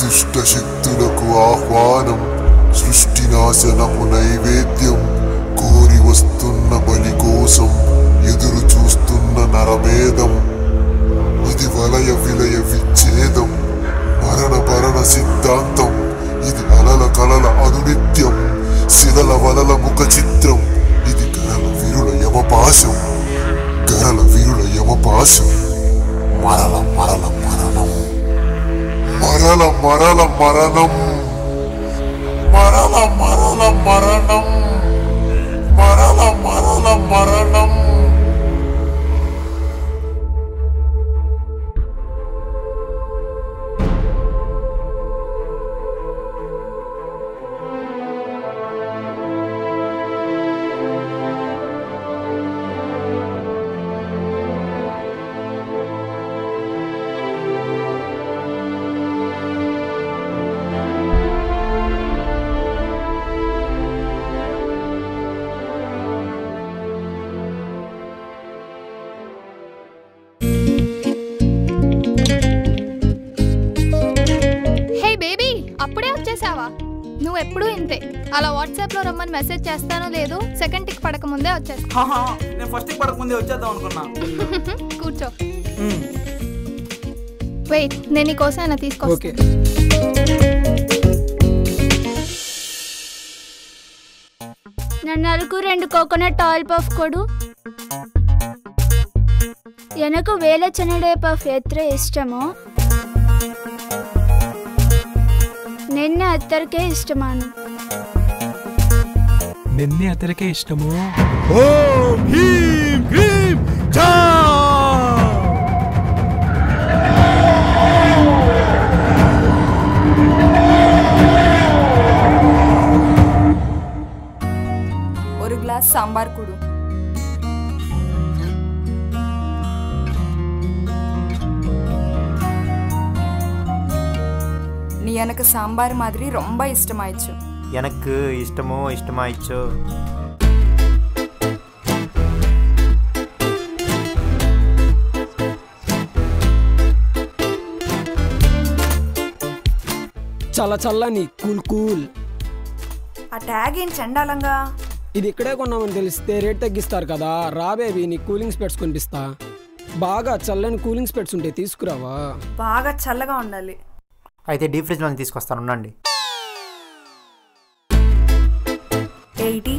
దుష్టశక్తులకు ఆహ్వానం, సృష్టి నాశనపు నైవేద్యం, కోరి వస్తున్న బలి కోసం ఎదురు చూస్తున్న నరమేధం. ఇది వలయ విలయ విచ్ఛేదం, మరణ భరణ సిద్ధాంతం. ఇది అలల కలల అనునిత్యం, శిలల వలల ముఖ చిత్రం. ఇది గరల విరుల యమపాశం, గరల విరుల యమపాశం. మరల మరల మరణం, మరల మరల మరణం, మరల మరల మరణం, మరల మరల మరణం. నువ్వు ఎప్పుడు ఇంతే, అలా వాట్సాప్ లో రమ్మని మెసేజ్ చేస్తానో లేదు, సెకండ్ టిక్ పడక ముందే వచ్చేస్తా. నేను ఫస్ట్ టిక్ పడక ముందే వచ్చేద్దాం అనుకున్నా. కూర్చో. వెయిట్, నేను నీకోసం అయినా తీసుకొస్తా. నన్నరకు 2 కోకోనట్ ఆయిల్ పఫ్ కొడు. ఎనకు వేల చెనడే పఫ్ ఎత్ర ఇష్టమో నిన్నే అత్తరికే ఇష్టమాను. నిన్నే అత్తరికే ఇష్టమో. ఓం హ్రీం క్రీం చా. ஒரு கிளாஸ் சாம்பார் குடு. நீ எனக்கு சாம்பார் மாதிரி ரொம்ப இஷ்டமாயிடுச்சு. எனக்கு இஷ்டமோ இஷ்டமாயிடுச்சு. చల్ల చల్లని కూల్ కూల్. ఆ ట్యాగ్ ఏం చండాలంగా. ఇది ఇక్కడే కొన్నామని తెలిస్తే రేట్ తగ్గిస్తారు కదా. రా బేబీ, నీ కూలింగ్ స్పెట్స్ కొనిపిస్తా. బాగా చల్లని కూలింగ్ స్పెట్స్ ఉంటే తీసుకురావా. బాగా చల్లగా ఉండాలి. అయితే డీప్ ఫ్రిడ్జ్ లో తీసుకొస్తాను, ఉండండి. 80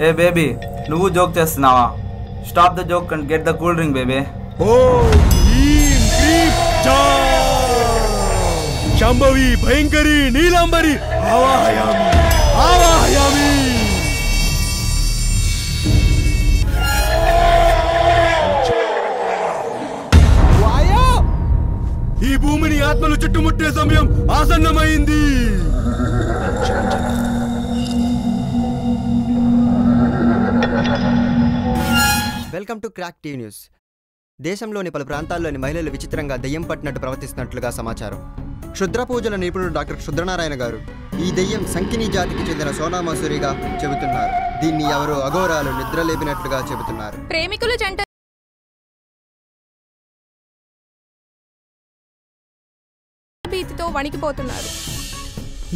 ఏ బేబీ, నువ్వు జోక్ చేస్తున్నావా? Stop the joke and get the cool drink baby. Shambhavi భయంకరి నీలాంబరి ఆవాహయామి ఆవాహయామి. ఈ భూమిని ఆత్మలు చుట్టుముట్టే సమయం ఆసన్నమైంది. Welcome to crack TV news. దేశంలోని పలు ప్రాంతాల్లోని మహిళలు విచిత్రంగా దెయ్యం పట్టినట్టు ప్రవర్తిస్తున్నట్లుగా సమాచారం. క్షుద్ర పూజల నిపుణుడు డాక్టర్ క్షుద్రనారాయణ గారు ఈ దెయ్యం సంకినీ జాతికి చెందిన సోనామసూరిగా చెబుతున్నారు. దీన్ని ఎవరో అఘోరాలు నిద్రలేపినట్లుగా చెబుతున్నారు. ప్రేమికులు జంట భీతితో వణికిపోతున్నారు.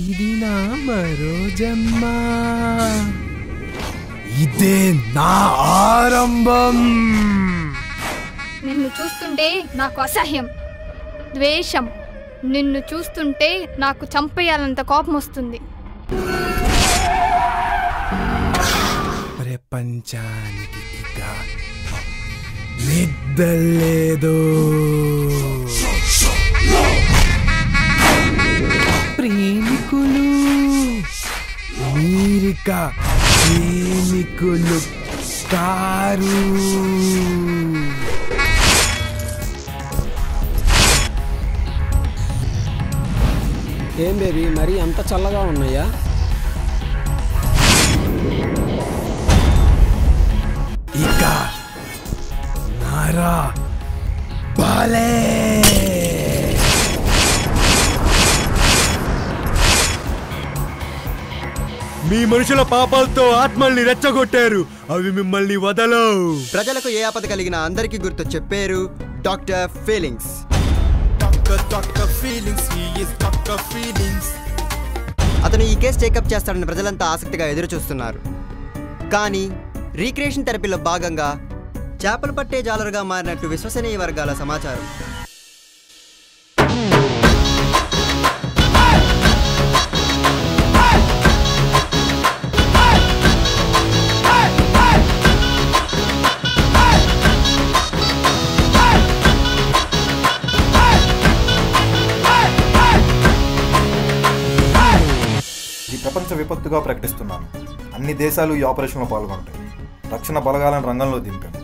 ఇది నా మరో జన్మ, ఇదే నా ఆరంభం. నిన్ను చూస్తుంటే నాకు అసహ్యం, ద్వేషం. నిన్ను చూస్తుంటే నాకు చంపేయాలంత కోపం వస్తుంది. ప్రపంచానికి ఇక నిద్రలేదు. ప్రేమికులు మీరిక ప్రేమికులు కారు. ఏం బేబీ మరి అంత చల్లగా ఉన్నాయా? ఇక నారా బాలే. మీ మనుషుల పాపాలతో ఆత్మల్ని రెచ్చగొట్టారు, అవి మిమ్మల్ని వదలవు. ప్రజలకు ఏ ఆపద కలిగినా అందరికీ గుర్తు చెప్పారు డాక్టర్ ఫీలింగ్స్. అతను ఈ కేసు టేకప్ చేస్తాడని ప్రజలంతా ఆసక్తిగా ఎదురు చూస్తున్నారు. కానీ రీక్రియేషన్ థెరపీలో భాగంగా చేపలు పట్టే జాలరుగా మారినట్టు విశ్వసనీయ వర్గాల సమాచారం. ప్రపంచ విపత్తుగా ప్రకటిస్తున్నాను. అన్ని దేశాలు ఈ ఆపరేషన్లో పాల్గొంటాయి. రక్షణ బలగాలను రంగంలో దింపాను.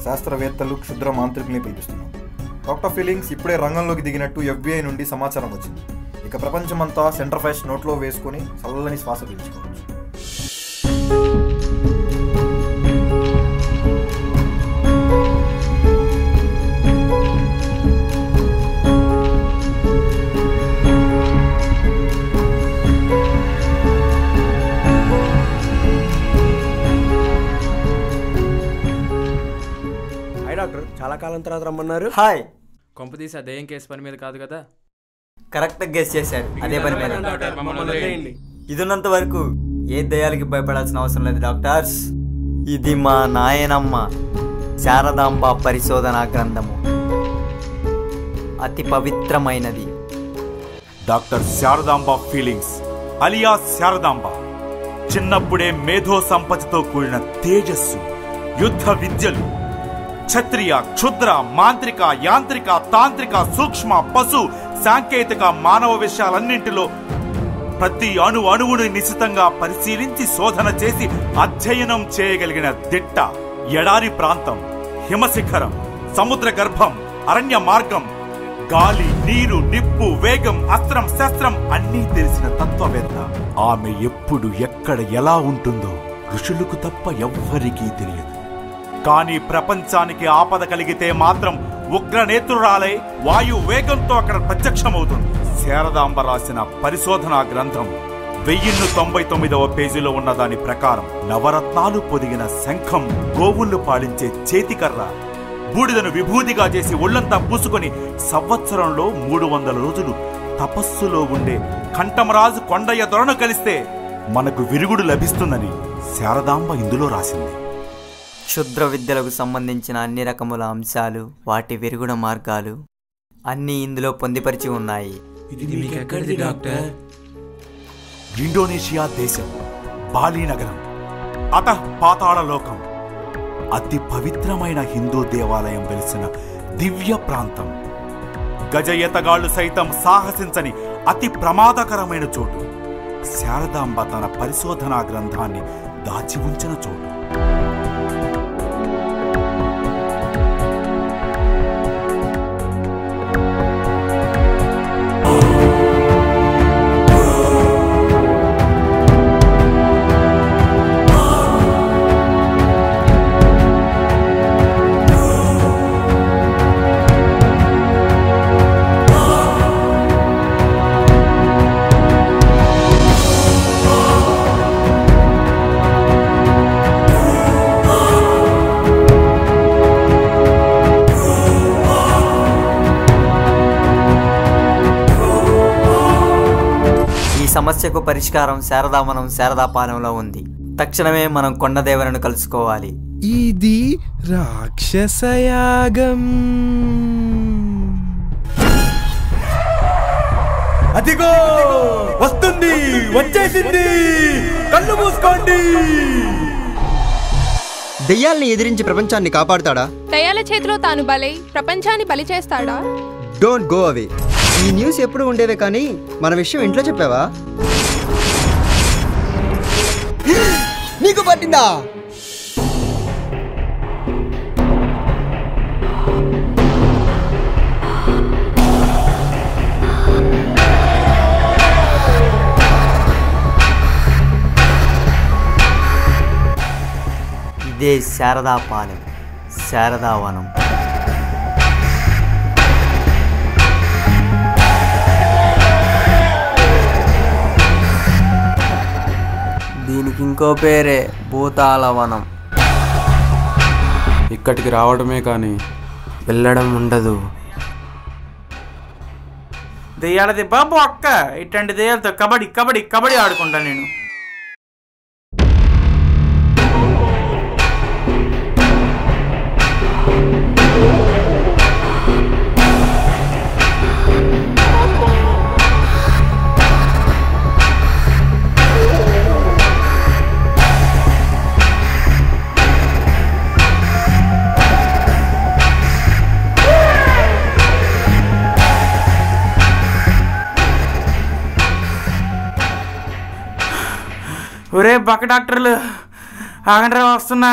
శాస్త్రవేత్తలు, క్షుద్ర మాంత్రికుల్ని పిలిపిస్తున్నాం. డాక్టర్ ఫీలింగ్స్ ఇప్పుడే రంగంలోకి దిగినట్టు FBI నుండి సమాచారం వచ్చింది. ఇక ప్రపంచమంతా సెంటర్ ఫ్రెష్ నోట్లో వేసుకొని చల్లని శ్వాస పీల్చుకోవచ్చు. డాక్టర్ చాలా కాలం తర్వాత రమ్మన్నారు. హాయ్. కొంపదీసి ఆ దయ్యం కేసు పని మీద కాదు కదా? కరెక్ట్ గెస్ చేశాడు, అదే పని మీద. ఇది ఉన్నంత వరకు ఏ దయ్యాలకి భయపడాల్సిన అవసరం లేదు డాక్టర్స్. ఇది మా నాయనమ్మ శారదాంబ పరిశోధనా గ్రంథము, అతి పవిత్రమైనది. డాక్టర్ శారదాంబ ఫీలింగ్స్ అలియా శారదాంబ చిన్నప్పుడే మేధో సంపత్తితో కూడిన తేజస్సు, యుద్ధ విద్యలు, క్షత్రియ, క్షుద్ర, మాంత్రిక, యాంత్రిక, తాంత్రిక, సూక్ష్మ, పశు, సాంకేతిక, మానవ విషయాలన్నింటిలో ప్రతి అణువుని నిశితంగా పరిశీలించి శోధన చేసి అధ్యయనం చేయగలిగిన దిట్ట. ఎడారి ప్రాంతం, హిమశిఖరం, సముద్ర గర్భం, అరణ్య మార్గం, గాలి, నీరు, నిప్పు, వేగం, అస్త్రం, శస్త్రం అన్నీ తెలిసిన తత్వవేత్త. ఆమె ఎప్పుడు ఎక్కడ ఎలా ఉంటుందో ఋషులకు తప్ప ఎవ్వరికీ తెలియదు. కానీ ప్రపంచానికి ఆపద కలిగితే మాత్రం ఉగ్రనేత్రురాలై వాయు వేగంతో అక్కడ ప్రత్యక్షమవుతుంది. శారదాంబ రాసిన పరిశోధనా గ్రంథం 1099వ పేజీలో ఉన్న దాని ప్రకారం నవరత్నాలు పొదిగిన శంఖం, గోవుళ్ళు పాలించే చేతికర్ర, బూడిదను విభూతిగా చేసి ఒళ్లంతా పూసుకొని సంవత్సరంలో 300 రోజులు తపస్సులో ఉండే కంఠమరాజు కొండయ్య దొరను కలిస్తే మనకు విరుగుడు లభిస్తుందని శారదాంబ ఇందులో రాసింది. క్షుద్ర విద్యలకు సంబంధించిన అన్ని రకముల అంశాలు, వాటి విరుగుడ మార్గాలు అన్నీ ఇందులో పొందిపరిచి ఉన్నాయి. ఇండోనేషియా దేశం, బాలి నగరం, అతః పాతాళ లోకం, అతి పవిత్రమైన హిందూ దేవాలయం వెలిసిన దివ్య ప్రాంతం, గజయతగాళ్లు సైతం సాహసించని అతి ప్రమాదకరమైన చోటు, శారదాంబ తన పరిశోధనా గ్రంథాన్ని దాచి ఉంచిన చోటు. సమస్యకు పరిష్కారం శారదావనం శారదాపాలెంలో ఉంది. తక్షణమే మనం కొండదేవరను కలుసుకోవాలి. ఇది రాక్షసయాగం. అదిగో వస్తుంది, వచ్చేసింది, కళ్ళు మూసుకోండి. దెయ్యాల్ని ఎదిరించి ప్రపంచాన్ని కాపాడుతాడా? దయ్యాల చేతిలో తాను బలై ప్రపంచాన్ని బలి చేస్తాడా? Don't go away. ఈ న్యూస్ ఎప్పుడు ఉండేవే కానీ మన విషయం ఇంట్లో చెప్పావా? నీకు పట్టిందా? ఇదే శారదాపాలెం, శారదావనం. దీనికి ఇంకో పేరే భూతాలవనం. ఇక్కడికి రావడమే కానీ వెళ్ళడం ఉండదు. దెయ్యాలది బాబు అక్క, ఇట్లాంటి దెయ్యాలతో కబడ్డీ కబడ్డీ కబడ్డీ ఆడుకుంటాను నేను. ఒరే బక్క డాక్టర్లు ఆగండ్రా, వస్తున్నా.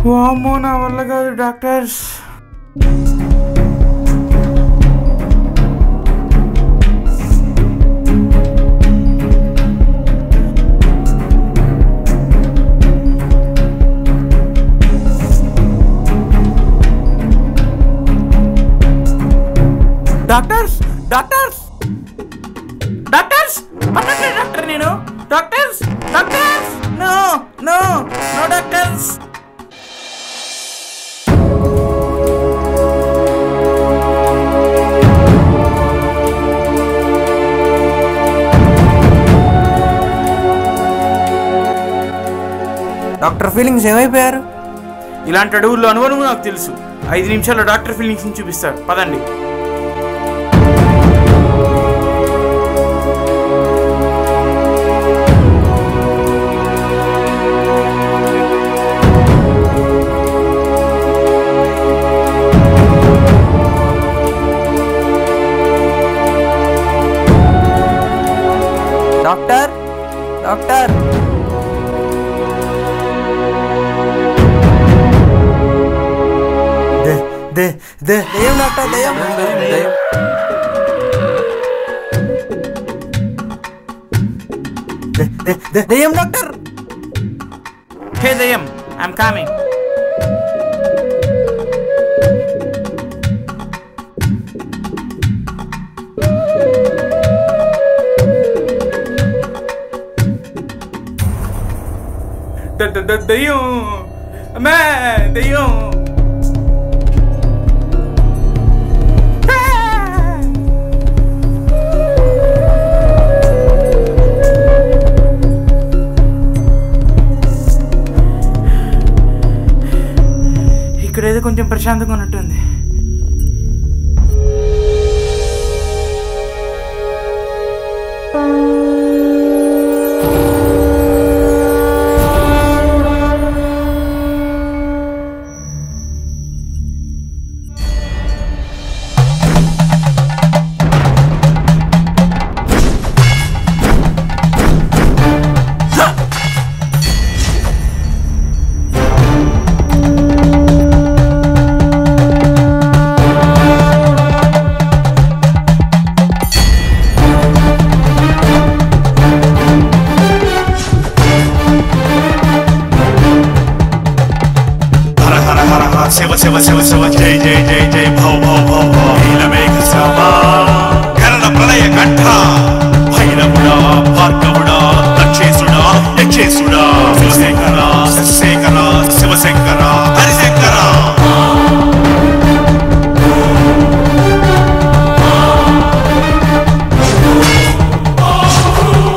వామ్మో, నా వల్ల కాదు డాక్టర్స్. డాక్టర్స్ డాక్టర్స్ డాక్టర్స్ పట్టండి డాక్టర్, నేను doctors doctors, no no no doctors. Doctor feelings ఏమైపోయారు? ఇలాంటి అడవుల్లో అనువనువు నాకు తెలుసు. 5 నిమిషాల్లో డాక్టర్ ఫీలింగ్స్ ని చూపిస్తారు, పదండి. డాక్టర్ డాక్టర్ దెయ్యం డాక్టర్, దెయ్యం దెయ్యం డాక్టర్. హే దెయ్యం, ఐఎమ్ కమింగ్. దెయ్యం అమ్మా, దెయ్యం. ఇక్కడేదో కొంచెం ప్రశాంతంగా ఉన్నట్టుంది. శివ శివ శివ శివ జై జై జై జై భౌ భౌ భౌ భౌ నీలమేఘ శ్యామ కరణ ప్రళయ కంఠ భైరవుడా భార్గవుడా వెంకటేశుడా శివశంకర శశిశేఖర శివశంకర హరిశంకర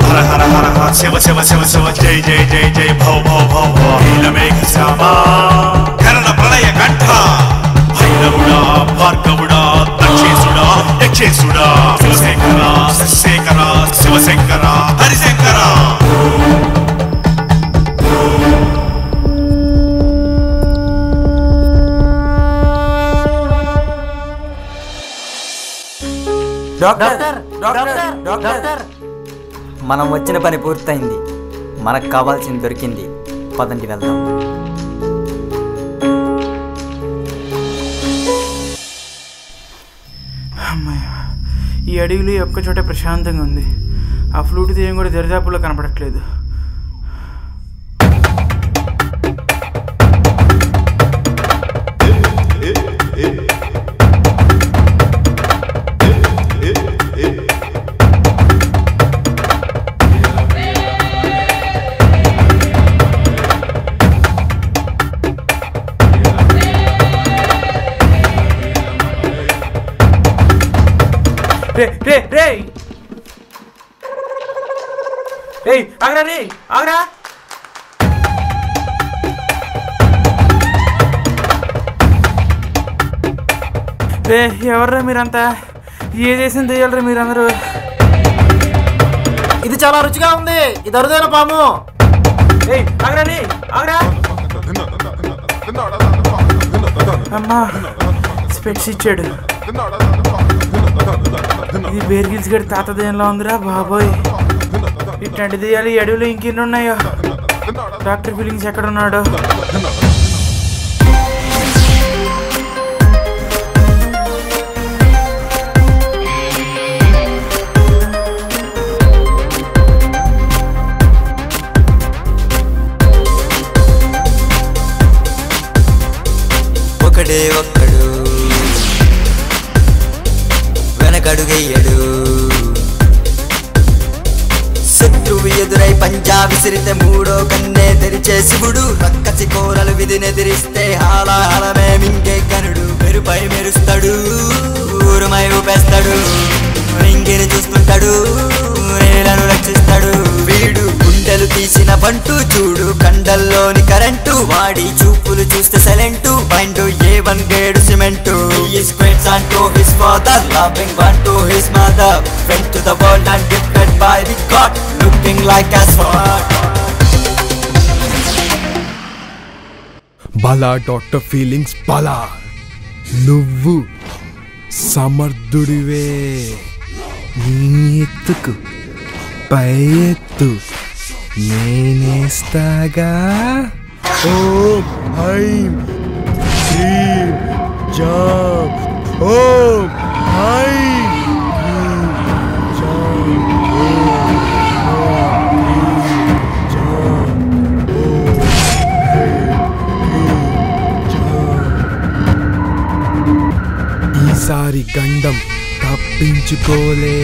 హర హర హర హర శివ శివ శివ శివ జై జై జై జై భవ భవ భవ భవ నీలమేఘ శ్యామ కరణ ప్రళయ కంఠ భైరవుడా భార్గవుడా దక్షేశుడా యక్షేశుడా Shivashankara Shashishekhara Shivashankara Harishankara doctor doctor doctor మనం వచ్చిన పని పూర్తయింది, మనకు కావాల్సింది దొరికింది. పదండి వెళ్దాం. అమ్మాయ, ఈ అడవిలో ఒక్క చోట ప్రశాంతంగా ఉంది. ఆ ఫ్లూట్ దెయ్యం కూడా దరిదాపుల్లో కనపడట్లేదు. రే రే రే రే ఆగరా రే ఆగరా. రే ఎవర్రా మీరంతా? ఏ దేశం తెయ్యాలరా మీరందరూ? ఇది చాలా రుచిగా ఉంది. ఇది అరుదైన పాము. ఆగరా రే ఆగరా. అమ్మా స్పెట్స్ ఇచ్చాడు. ఇది బేర్ గిల్స్ గడి తాత దేనిలో ఉందిరా బాబోయ్. ఇట్లాంటి దెయ్యాలు ఈ అడవిలో ఇంకెన్ని ఉన్నాయో. డాక్టర్ ఫీలింగ్స్ ఎక్కడ ఉన్నాడు? ఒకడే ఒక్కడు వెనకడుగయ్యడు. శత్రువు ఎదురై పంజా విసిరితే మూడో కన్నే తెరిచే శివుడు. రక్కసి కోరలు విధినెదిరిస్తే హాలాహలమే మింగే కనుడు. మెరుపై మెరుస్తాడు, ఊరుమై ఊపేస్తాడు. మింగిని చూస్తుంటాడు, నేలను రక్షిస్తాడు. వీడు గుండెలు తీసిన బంటు చూడు, కండల్లోని కరెంటు. వాడి చూపులు చూస్తే silent, mind A1 grade cement. He is great son to his father, loving one to his mother. Went to the world and gifted by the God, looking like a sword. Bala doctor feelings బలా. నువ్వు సమర్థుడివే. నీ ఎత్తుకు పై ఎత్తు నేనేస్తాగా. ఓం ఐం హ్రీం jam. ఓం ఐం హ్రీం jam. ఓం హ్రీం jam. ఓం హ్రీం జాం. ఈసారి గండం తప్పించుకోలే.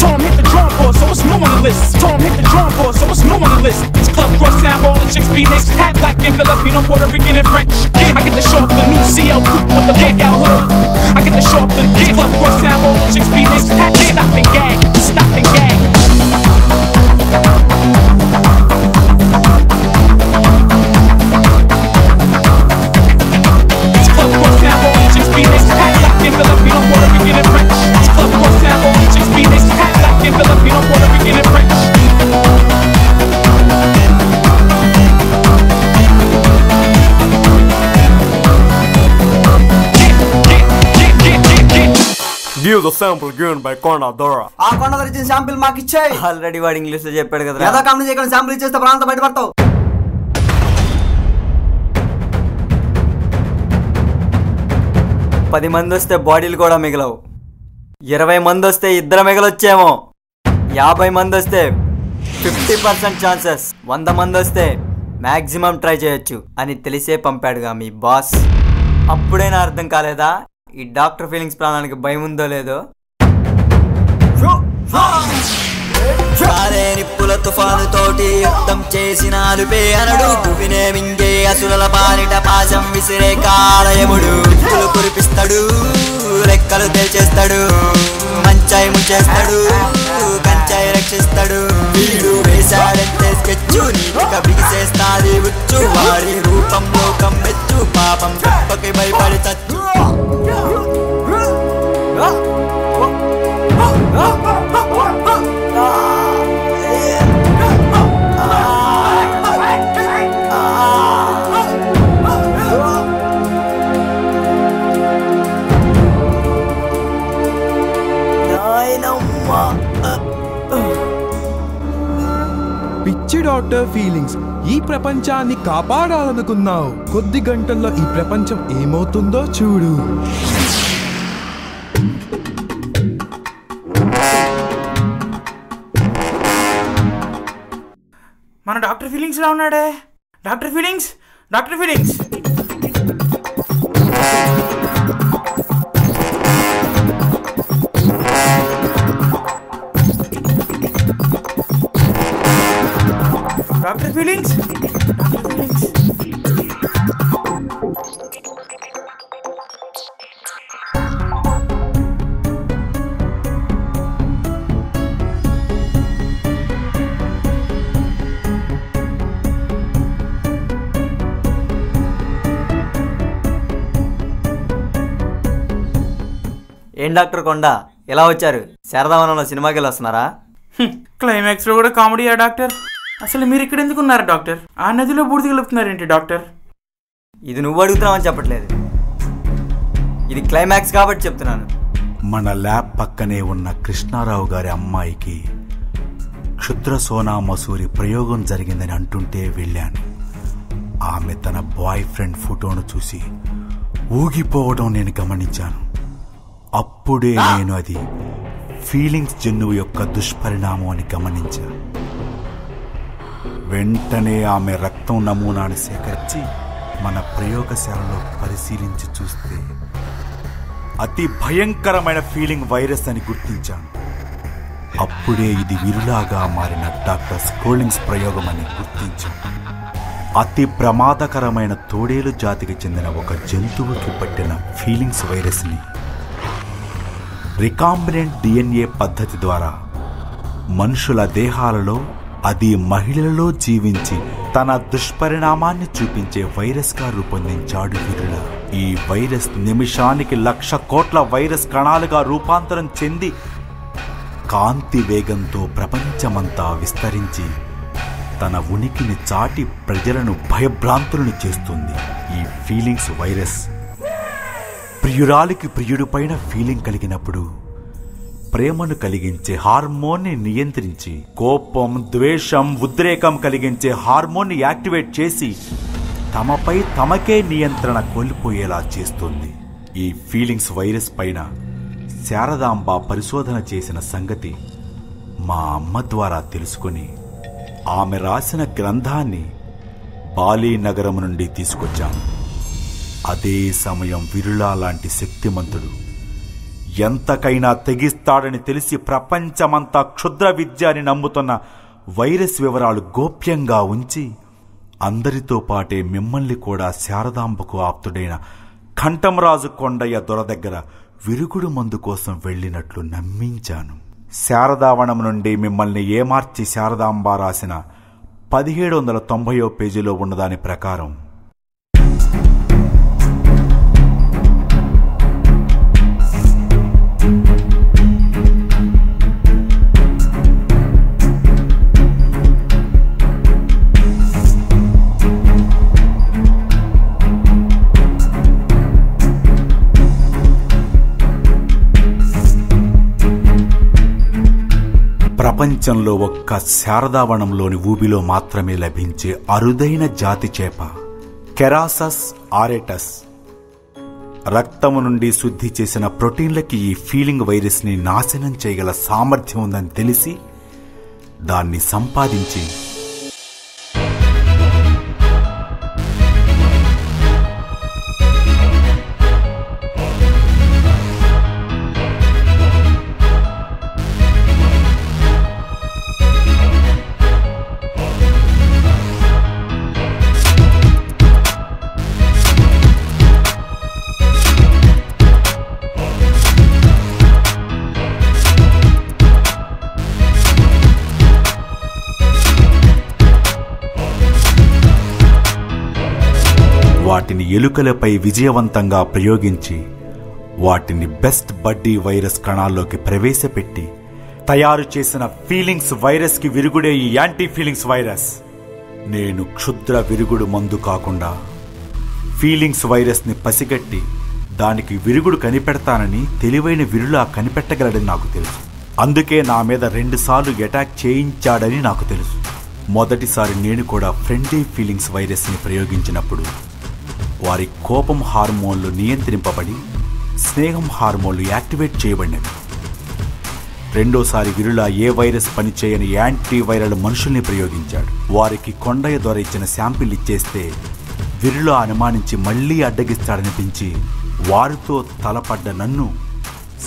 Tom hit the drum board, so it's no on the list. Tom hit the drum board, so it's no on the list. This club cross down all the chicks be next. Hat black and Filipino, Puerto Rican and French. I get the show off the new CL coupe with the big out hood. I get the show off the this club cross down all the chicks be next. Hat stop and gag, stop and gag. This club cross down all the chicks be next. Hat black and Filipino, Puerto Rican and French. This club cross down all the chicks be next. Hat black and Filipino, Puerto Rican and French. Give the sample given by Conadora. ఆ కొండ ఇచ్చిన sample మాకు ఇచ్చాయి. Already వాడు English లో చెప్పాడు కదా. ఏదో కంపెనీ చేయకుండా శాంపిల్ ఇచ్చేస్తే ప్రాంతం బయటపడతావు. 10 మంది వస్తే బాడీలు కూడా మిగలవు. 20 మంది వస్తే ఇద్దరు మిగలొచ్చేమో. 50 మంది వస్తే 50% ఛాన్సెస్, 100 మంది వస్తే మ్యాక్సిమం ట్రై చేయొచ్చు అని తెలిసే పంపాడుగా మీ బాస్. అప్పుడైనా అర్థం కాలేదా ఈ డాక్టర్ ఫీలింగ్స్ ప్రాణానికి భయం ఉందో లేదో? నిప్పుల తుఫాను తోటి యుద్ధం చేసిన అలుపే అనడు, భూమినే మింగే అసురల పాలిట పాశం విసిరే కాళయముడు. కురిపిస్తాడు, రెక్కలు తెల్చేస్తాడు, మంచాయి ముంచేస్తాడు, కంచాయి రక్షిస్తాడు. వీడు వేశాడంటే స్కెచ్చు, నీటిగా బిగిసేస్తాది ఉచ్చు. వాడి రూపం లోకం మెచ్చు, పాపం గొప్పకి భయపడి చచ్చు. పిచ్చి డాక్టర్ ఫీలింగ్స్, ఈ ప్రపంచాన్ని కాపాడాలనుకున్నావు. కొద్ది గంటల్లో ఈ ప్రపంచం ఏమవుతుందో చూడు. మన డాక్టర్ ఫీలింగ్స్ లా ఉన్నాడే. Doctor feelings, doctor feelings. Doctor feelings, doctor feelings. ఏం డాక్టర్ కొండ ఎలా వచ్చారు? శారదావనంలో సినిమాకి వెళ్ళి వస్తున్నారా? క్లైమాక్స్ లో కూడా కామెడీయా డాక్టర్? అసలు మీరు ఇక్కడ ఎందుకున్నారు డాక్టర్? ఆ నదిలో బూడిద కలుపుతున్నారేంటి డాక్టర్? ఇది నువ్వు అడుగుతున్నావని చెప్పట్లేదు, ఇది క్లైమాక్స్ కాబట్టి చెప్తున్నాను. మన ల్యాబ్ పక్కనే ఉన్న కృష్ణారావు గారి అమ్మాయికి క్షుద్ర సోనా మసూరి ప్రయోగం జరిగిందని అంటుంటే వెళ్ళాను. ఆమె తన బాయ్ ఫ్రెండ్ ఫోటోను చూసి ఊగిపోవడం నేను గమనించాను. అప్పుడే నేను అది ఫీలింగ్స్ జన్యువు యొక్క దుష్పరిణామం అని గమనించాను. వెంటనే ఆమె రక్తం నమూనాను సేకరించి మన ప్రయోగశాలలో పరిశీలించి చూస్తే అతి భయంకరమైన ఫీలింగ్ వైరస్ అని గుర్తించాను. అప్పుడే ఇది విరులాగా మారిన డాక్టర్ స్కోలింగ్స్ ప్రయోగం అని గుర్తించాను. అతి ప్రమాదకరమైన తోడేలు జాతికి చెందిన ఒక జంతువుకి పట్టిన ఫీలింగ్స్ వైరస్ని రికాంబినెంట్ DNA పద్ధతి ద్వారా మనుషుల దేహాలలో, అది మహిళలలో జీవించి తన దుష్పరిణామాన్ని చూపించే వైరస్ గా రూపొందించాడు విరుల. ఈ వైరస్ నిమిషానికి 1,00,000 కోట్ల వైరస్ కణాలుగా రూపాంతరం చెంది కాంతి వేగంతో ప్రపంచమంతా విస్తరించి తన ఉనికిని చాటి ప్రజలను భయభ్రాంతులను చేస్తుంది. ఈ ఫీలింగ్స్ వైరస్ ప్రియురాలికి ప్రియుడిపైన ఫీలింగ్ కలిగినప్పుడు ప్రేమను కలిగించే హార్మోన్ని నియంత్రించి, కోపం, ద్వేషం, ఉద్రేకం కలిగించే హార్మోన్ని యాక్టివేట్ చేసి తమపై తమకే నియంత్రణ కోల్పోయేలా చేస్తుంది. ఈ ఫీలింగ్స్ వైరస్ పైన శారదాంబ పరిశోధన చేసిన సంగతి మా అమ్మ ద్వారా తెలుసుకుని ఆమె రాసిన గ్రంథాన్ని బాలీ నగరం నుండి తీసుకొచ్చాను. అదే సమయం విరులా లాంటి శక్తిమంతుడు ఎంతకైనా తెగిస్తాడని తెలిసి ప్రపంచమంతా క్షుద్ర విద్య అని నమ్ముతున్న వైరస్ వివరాలు గోప్యంగా ఉంచి అందరితో పాటే మిమ్మల్ని కూడా శారదాంబకు ఆప్తుడైన కంఠంరాజు కొండయ్య దొర దగ్గర విరుగుడు మందు కోసం వెళ్ళినట్లు నమ్మించాను. శారదావనం నుండి మిమ్మల్ని ఏమార్చి శారదాంబ రాసిన 1790 పేజీలో ఉన్నదాని ప్రకారం ప్రపంచంలో ఒక్క శారదావనంలోని ఊబిలో మాత్రమే లభించే అరుదైన జాతి చేప కెరాసస్ ఆరెటస్. రక్తము నుండి శుద్ధి చేసిన ప్రోటీన్లకి ఈ ఫీలింగ్ వైరస్ ని నాశనం చేయగల సామర్థ్యం ఉందని తెలిసి దాన్ని సంపాదించి వాటిని ఎలుకలపై విజయవంతంగా ప్రయోగించి వాటిని బెస్ట్ బడ్డీ వైరస్ కణాల్లోకి ప్రవేశపెట్టి తయారు చేసిన ఫీలింగ్స్ వైరస్ కి విరుగుడే ఈ యాంటీ ఫీలింగ్స్ వైరస్. నేను క్షుద్ర విరుగుడు మందు కాకుండా ఫీలింగ్స్ వైరస్ ని పసిగట్టి దానికి విరుగుడు కనిపెడతానని తెలివైన విరులా కనిపెట్టగలడని నాకు తెలుసు. అందుకే నా మీద 2 సార్లు అటాక్ చేయించాడని నాకు తెలుసు. మొదటిసారి నేను కూడా ఫ్రెండ్లీ ఫీలింగ్స్ వైరస్ ని ప్రయోగించినప్పుడు వారి కోపం హార్మోన్లు నియంత్రింపబడి స్నేహం హార్మోన్లు యాక్టివేట్ చేయబడినవి. రెండోసారి విరులా ఏ వైరస్ పనిచేయని యాంటీవైరల్ మనుషుల్ని ప్రయోగించాడు. వారికి కొండయ్య ద్వారా ఇచ్చిన శాంపిల్ ఇచ్చేస్తే విరులా అనుమానించి మళ్లీ అడ్డగిస్తాడనిపించి వారితో తలపడ్డ నన్ను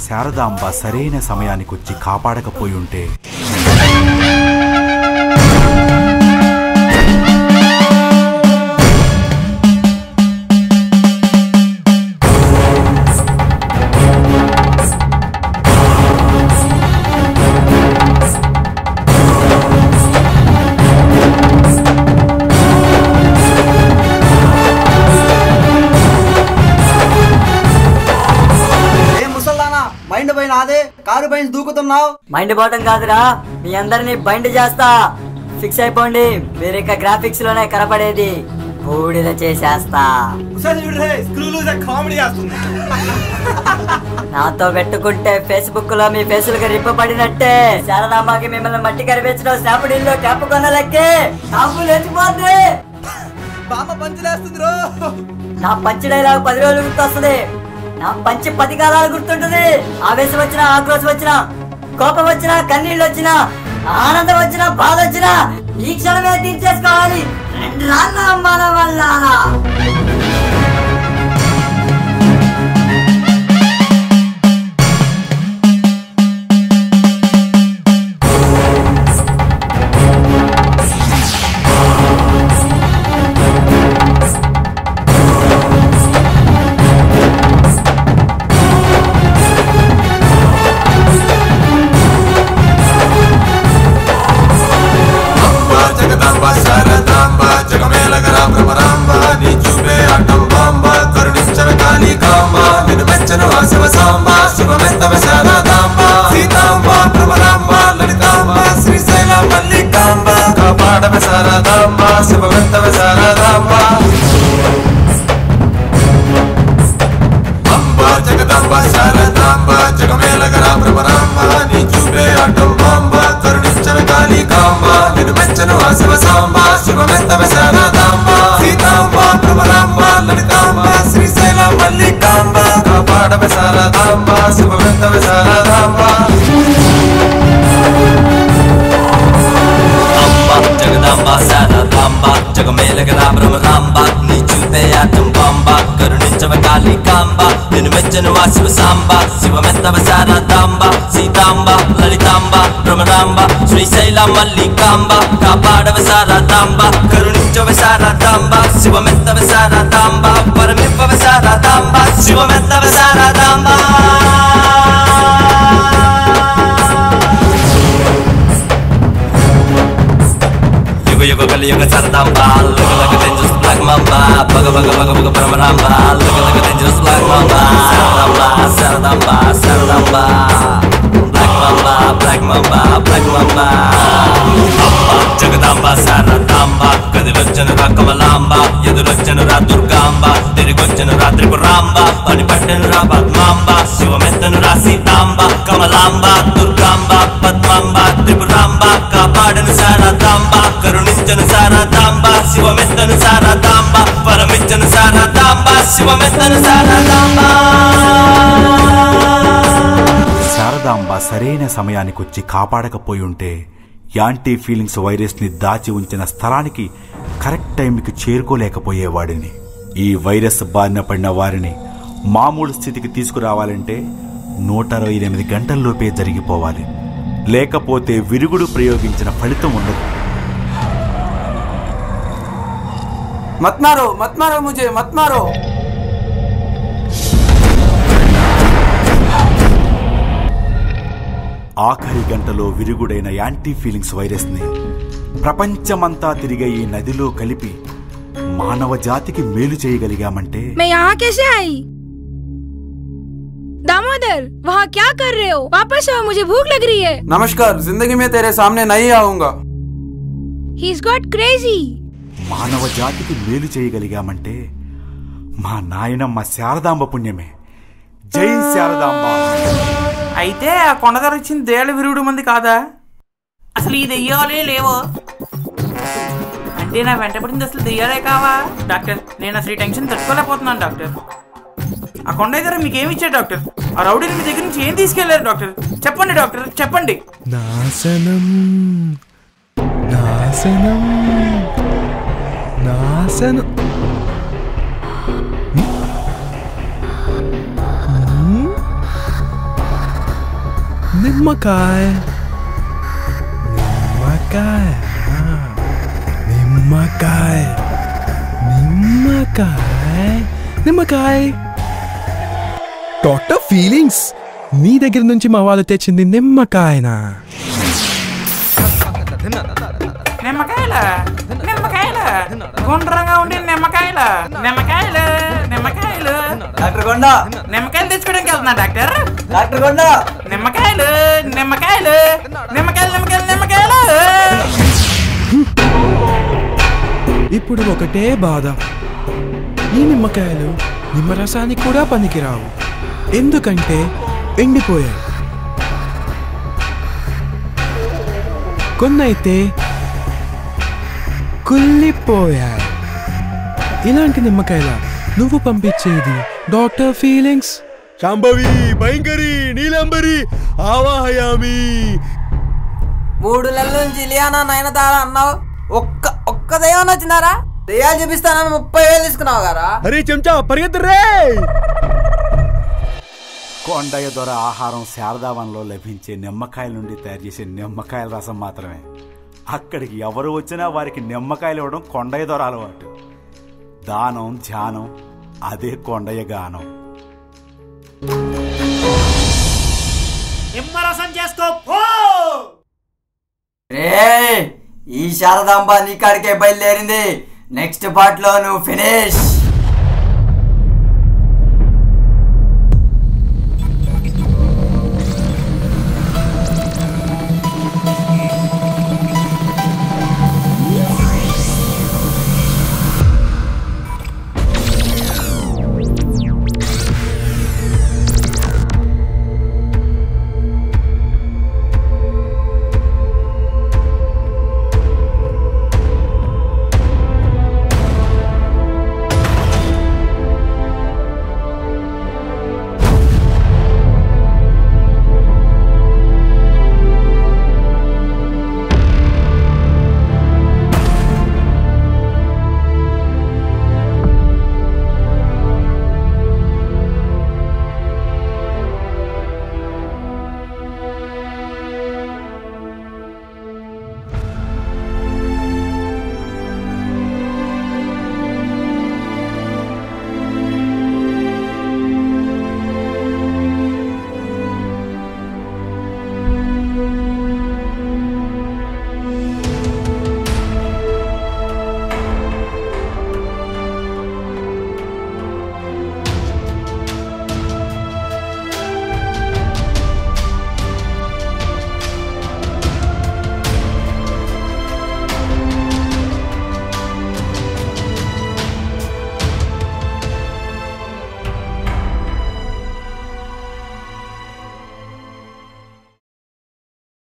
శారదాంబ సరైన సమయానికొచ్చి కాపాడకపోయి ఉంటే కారు బైండ్ దూకుతున్నావు. మైండ్ పోవటం కాదురా, మీ అందరినీ బైండ్ చేస్తా. ఫిక్స్ అయిపోండి, మీరు ఇక గ్రాఫిక్స్ లోనే కనపడేది బూడిద చేసేస్తా. నాతో పెట్టుకుంటే ఫేస్బుక్ లో మీ ఫేసులకు రిప్పబడినట్టే. శారదాంబాకి మిమ్మల్ని మట్టి కరిపించడం స్నాప్డీల్లో క్యాప్ కొనలెక్కి కాపు లేచిపోద్ది. నా పంచి డైలాగ్ 10 రోజులు గుర్తొస్తుంది. నా పంచి 10 కాలాలు గుర్తుంటది. ఆవేశం వచ్చినా, ఆక్రోశం వచ్చినా, కోపం వచ్చినా, కన్నీళ్ళు వచ్చినా, ఆనందం వచ్చినా, బాధ వచ్చినా ఈ క్షణమే తీర్చేసుకోవాలి. 2 రాళ్ళ మన వల్ల శ్రీశైలం మల్లికాంబ కాపాడవ శారదాంబ కరుణించవ శారదాంబ శివమెత్తవ శారదాంబ పరమివ్వవ శారదాంబ శివమెత్తవ శారదాంబ యుగ యుగ కలియుగ శారదాంబ లగలగ డేంజరస్ బ్లాక్ మాంబ భగ భగ భగ భగ పరమరాంబ లగలగ dangerous black mamba Sharadamba Sharadamba Sharadamba black mamba black mamba Jagadamba Sharadamba కదిలొచ్చనురా కమలాంబ ఎదురొచ్చనురా దుర్గాంబ తిరిగొచ్చనురా త్రిపురాంబ పనిపట్టనురా పద్మాంబ శివమెత్తనురా సీతాంబ కమలాంబ దుర్గాంబ పద్మాంబ త్రిపురాంబ కాపాడను శారదాంబ కరుణించను శారదాంబ శివమెత్తను శారదాంబ పరమించను శారదాంబ శివమెత్తను శారదాంబ. శారదాంబ సరైన సమయానికొచ్చి కాపాడకపోయి ఉంటే యాంటీ ఫీలింగ్స్ వైరస్ని దాచి ఉంచిన స్థలానికి కరెక్ట్ టైంకి చేరుకోలేకపోయేవాడిని. ఈ వైరస్ బారిన పడిన వారిని మామూలు స్థితికి తీసుకురావాలంటే 128 గంటల్లోపే జరిగిపోవాలి. లేకపోతే విరుగుడు ప్రయోగించిన ఫలితం ఉండదు. मत मारो मुझे, मत मारो. ఆఖరి గంటలో విరుగుడైన యాంటీ ఫీలింగ్స్ వైరస్ ని ప్రపంచమంతా తిరిగే ఈ నదిలో కలిపి మానవ జాతికి మేలు చేయగలిగామంటే. मैं यहाँ कैसे आई? दामोदर, वहाँ क्या कर रहे हो? वापस आओ, मुझे भूख लग रही है. नमस्कार, जिंदगी में तेरे सामने नहीं आऊंगा. He's got crazy. మానవ జాతికి మేలు చేయగలిగామంటే మా నాయనమ్మ శారదాంబ పుణ్యమే. జై శారదాంబ. అయితే ఆ కొండగారు ఇచ్చిన దయ్యాల విరుగుడు మంది కాదా? అసలు ఈ దెయ్యాలే లేవో అంటే నా వెంట పడింది అసలు దెయ్యాలే కావా? డాక్టర్, నేను అసలు ఈ టెన్షన్ తట్టుకోలేకపోతున్నాను డాక్టర్. ఆ కొండయ్య గారు మీకేమి ఇచ్చారు డాక్టర్? ఆ రౌడీని మీ దగ్గర నుంచి ఏం తీసుకెళ్లారు డాక్టర్? చెప్పండి డాక్టర్, చెప్పండి. నాశనం నాశనం నాశనం. నిమ్మకాయ నిమ్మకాయ నిమ్మకాయ నిమ్మకాయ నిమ్మకాయ. డాక్టర్ ఫీలింగ్స్, నీ దగ్గర నుంచి మా వాళ్ళు తెచ్చింది నిమ్మకాయనా? నిమ్మకాయల నిమ్మకాయల గుండ్రంగా ఉండే నిమ్మకాయల నిమ్మకాయలు నిమ్మకాయలు. డాక్టర్ కొండ, నిమ్మకాయలు తెచ్చుకోవడానికి వెళ్తున్నా డాక్టర్. డాక్టర్ కొండ, నిమ్మకాయలు నిమ్మకాయలు నిమ్మకాయలు నిమ్మకాయలు నిమ్మకాయలు. ఇప్పుడు ఒకటే బాధ, ఈ నిమ్మకాయలు నిమ్మరసానికి కూడా పనికిరావు, ఎందుకంటే ఎండిపోయాయి. కొన్నైతే కుళ్ళిపోయాయి. ఇలాంటి నిమ్మకాయల నువ్వు పంపించేది డాక్టర్ ఫీలింగ్స్? శాంభవి, భయంకరి, నీలంబరి, ఆవాహయామి. 3 నెలల నుంచి ఇలియానా నయనతార అన్నావు, ఒక్క దయ్యం వచ్చినారా? దయ్యాలు చూపిస్తానని 30,000 తీసుకున్నావు గారా? అరే చెంచా, పరిగెత్తరే. కొండయ్య దొర ఆహారం శారదావనంలో లభించే నిమ్మకాయల నుండి తయారు చేసే నిమ్మకాయల రసం మాత్రమే. అక్కడికి ఎవరు వచ్చినా వారికి నిమ్మకాయలు ఇవ్వడం కొండయ్య దొర అలవాటు. దానం ధ్యానం అదే కొండయ్య గానం. నిమ్మరసం చేసుకో పో. ఈ శారదాంబ నీ కాడికే బయలుదేరింది. నెక్స్ట్ పార్ట్ లో నువ్వు ఫినిష్.